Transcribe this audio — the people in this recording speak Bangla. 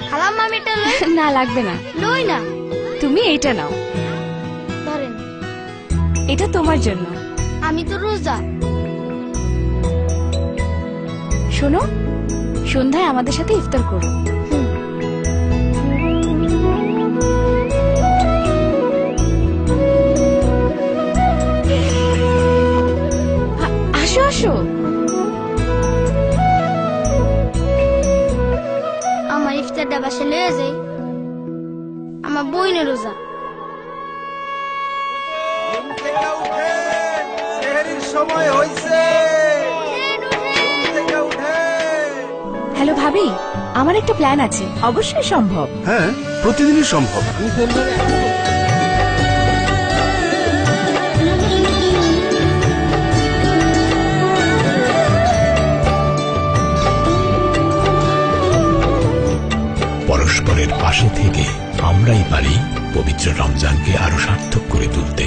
খালাম আমি এটা লই। না লাগবে না, লই না। তুমি এইটা নাও, ধরেন। এটা তোমার জন্য। আমি তো রোজা। শোনো, সন্ধ্যায় আমাদের সাথে ইফতার করো। আসো আসো। আমার ইফতারটা বাসে লয়ে যাই। আমার বইনের রোজা। সময় হয়েছে। হ্যালো ভাবি, আমার একটা প্ল্যান আছে। অবশ্যই সম্ভব। হ্যাঁ, প্রতিদিনই সম্ভব। পরস্পরের পাশে থেকে আমরাই পারি পবিত্র রমজানকে আরো সার্থক করে তুলতে।